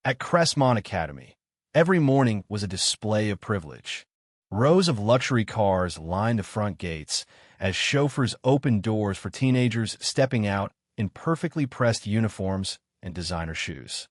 At Crestmont Academy, every morning was a display of privilege. Rows of luxury cars lined the front gates as chauffeurs opened doors for teenagers stepping out in perfectly pressed uniforms and designer shoes.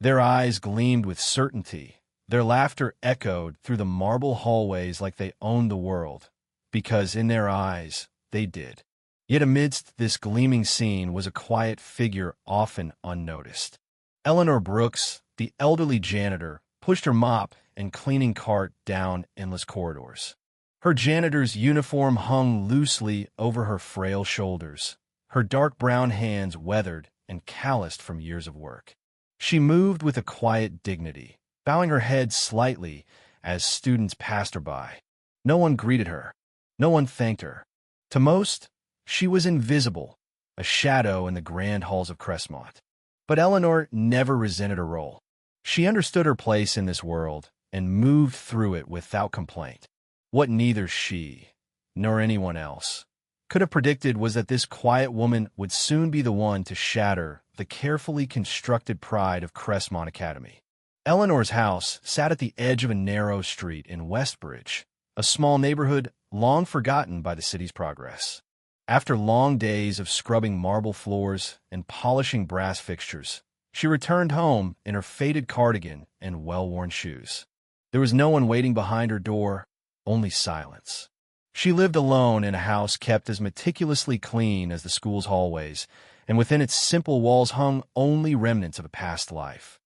Their eyes gleamed with certainty. Their laughter echoed through the marble hallways like they owned the world, because in their eyes, they did. Yet amidst this gleaming scene was a quiet figure often unnoticed. Eleanor Brooks, the elderly janitor, pushed her mop and cleaning cart down endless corridors. Her janitor's uniform hung loosely over her frail shoulders, her dark brown hands weathered and calloused from years of work. She moved with a quiet dignity, bowing her head slightly as students passed her by. No one greeted her. No one thanked her. To most, she was invisible, a shadow in the grand halls of Crestmont. But Eleanor never resented her role. She understood her place in this world and moved through it without complaint. What neither she nor anyone else could have predicted was that this quiet woman would soon be the one to shatter the carefully constructed pride of Crestmont Academy. Eleanor's house sat at the edge of a narrow street in Westbridge, a small neighborhood long forgotten by the city's progress. After long days of scrubbing marble floors and polishing brass fixtures, she returned home in her faded cardigan and well-worn shoes. There was no one waiting behind her door, only silence. She lived alone in a house kept as meticulously clean as the school's hallways, and within its simple walls hung only remnants of a past life.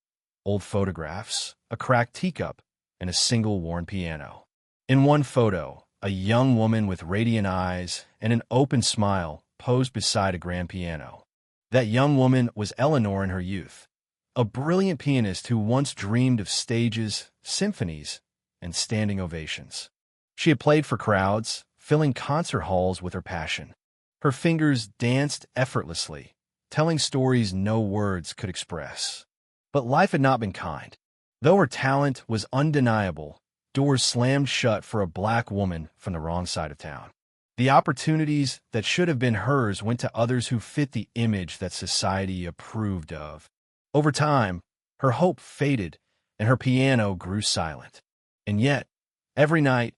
Old photographs, a cracked teacup, and a single worn piano. In one photo, a young woman with radiant eyes and an open smile posed beside a grand piano. That young woman was Eleanor in her youth, a brilliant pianist who once dreamed of stages, symphonies, and standing ovations. She had played for crowds, filling concert halls with her passion. Her fingers danced effortlessly, telling stories no words could express. But life had not been kind. Though her talent was undeniable, doors slammed shut for a black woman from the wrong side of town. The opportunities that should have been hers went to others who fit the image that society approved of. Over time, her hope faded and her piano grew silent. And yet, every night,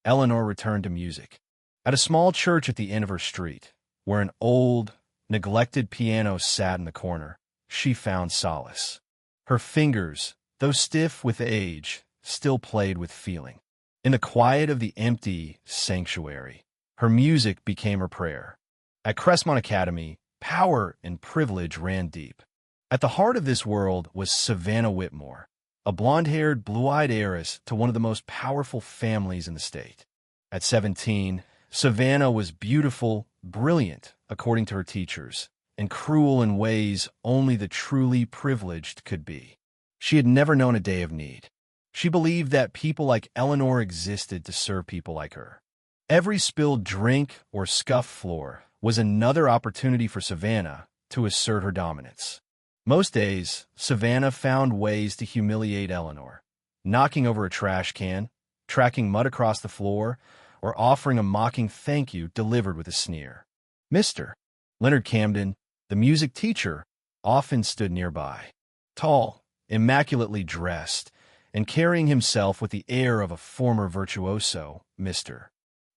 Eleanor returned to music. At a small church at the end of her street, where an old, neglected piano sat in the corner, she found solace. Her fingers, though stiff with age, still played with feeling. In the quiet of the empty sanctuary, her music became her prayer. At Crestmont Academy, power and privilege ran deep. At the heart of this world was Savannah Whitmore, a blonde-haired, blue-eyed heiress to one of the most powerful families in the state. At 17, Savannah was beautiful, brilliant, according to her teachers, and cruel in ways only the truly privileged could be. She had never known a day of need. She believed that people like Eleanor existed to serve people like her. Every spilled drink or scuffed floor was another opportunity for Savannah to assert her dominance. Most days, Savannah found ways to humiliate Eleanor, knocking over a trash can, tracking mud across the floor, or offering a mocking thank you delivered with a sneer. Mr. Leonard Camden, the music teacher, often stood nearby, tall, immaculately dressed, and carrying himself with the air of a former virtuoso. Mr.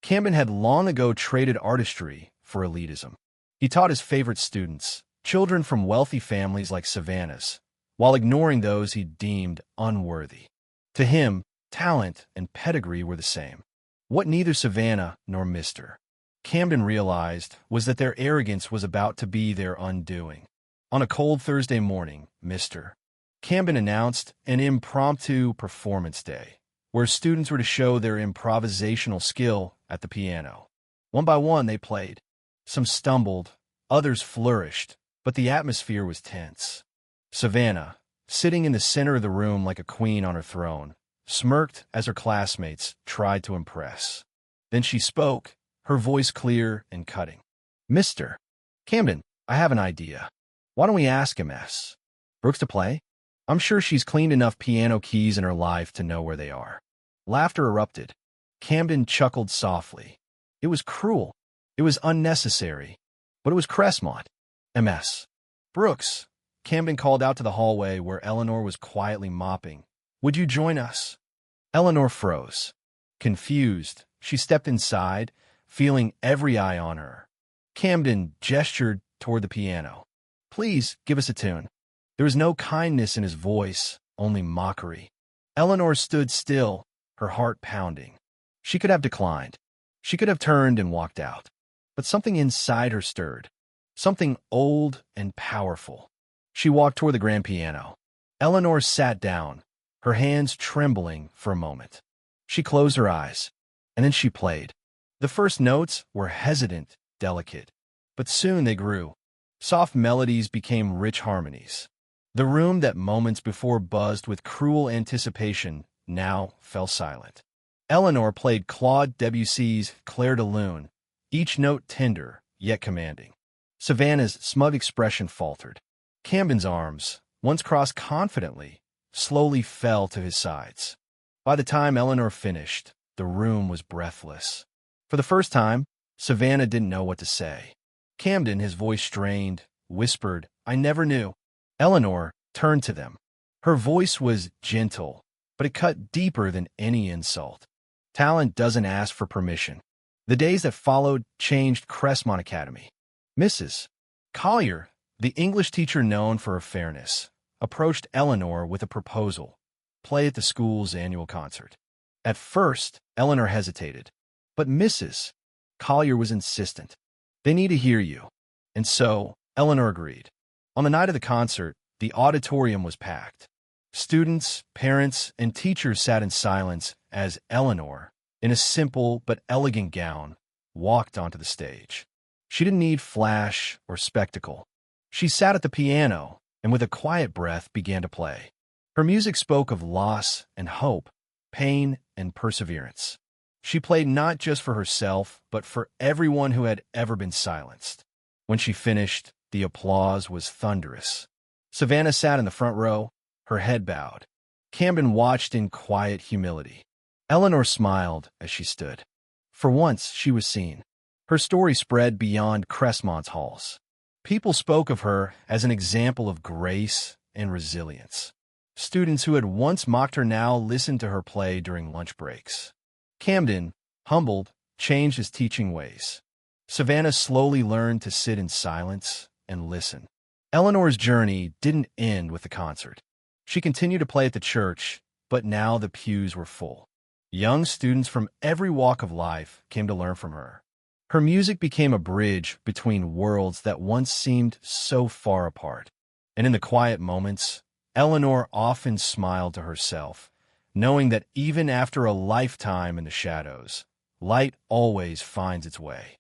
Camden had long ago traded artistry for elitism. He taught his favorite students, children from wealthy families like Savannah's, while ignoring those he deemed unworthy. To him, talent and pedigree were the same. What neither Savannah nor Mr. Camden realized was that their arrogance was about to be their undoing. On a cold Thursday morning, Mr. Camden announced an impromptu performance day, where students were to show their improvisational skill at the piano. One by one, they played. Some stumbled, others flourished, but the atmosphere was tense. Savannah, sitting in the center of the room like a queen on her throne, smirked as her classmates tried to impress. Then she spoke, her voice clear and cutting. Mr. Camden, I have an idea. Why don't we ask M.S. Brooks to play? I'm sure she's cleaned enough piano keys in her life to know where they are. Laughter erupted. Camden chuckled softly. It was cruel. It was unnecessary. But it was Crestmont. M.S. Brooks, Camden called out to the hallway where Eleanor was quietly mopping. "Would you join us?" Eleanor froze. Confused, she stepped inside, feeling every eye on her. Camden gestured toward the piano. "Please, give us a tune." There was no kindness in his voice, only mockery. Eleanor stood still, her heart pounding. She could have declined. She could have turned and walked out. But something inside her stirred. Something old and powerful. She walked toward the grand piano. Eleanor sat down, her hands trembling for a moment. She closed her eyes, and then she played. The first notes were hesitant, delicate, but soon they grew. Soft melodies became rich harmonies. The room that moments before buzzed with cruel anticipation now fell silent. Eleanor played Claude Debussy's Clair de Lune, each note tender, yet commanding. Savannah's smug expression faltered. Camden's arms, once crossed confidently, slowly fell to his sides. By the time Eleanor finished, the room was breathless. For the first time, Savannah didn't know what to say. Camden, his voice strained, whispered, "I never knew." Eleanor turned to them. Her voice was gentle, but it cut deeper than any insult. Talent doesn't ask for permission. The days that followed changed Crestmont Academy. Mrs. Collier, the English teacher known for her fairness, approached Eleanor with a proposal: play at the school's annual concert. At first, Eleanor hesitated, but Mrs. Collier was insistent. "They need to hear you." And so, Eleanor agreed. On the night of the concert, the auditorium was packed. Students, parents, and teachers sat in silence as Eleanor, in a simple but elegant gown, walked onto the stage. She didn't need flash or spectacle. She sat at the piano and with a quiet breath began to play. Her music spoke of loss and hope, pain and perseverance. She played not just for herself, but for everyone who had ever been silenced. When she finished, the applause was thunderous. Savannah sat in the front row, her head bowed. Camden watched in quiet humility. Eleanor smiled as she stood. For once, she was seen. Her story spread beyond Crestmont's halls. People spoke of her as an example of grace and resilience. Students who had once mocked her now listened to her play during lunch breaks. Camden, humbled, changed his teaching ways. Savannah slowly learned to sit in silence and listen. Eleanor's journey didn't end with the concert. She continued to play at the church, but now the pews were full. Young students from every walk of life came to learn from her. Her music became a bridge between worlds that once seemed so far apart. And in the quiet moments, Eleanor often smiled to herself, knowing that even after a lifetime in the shadows, light always finds its way.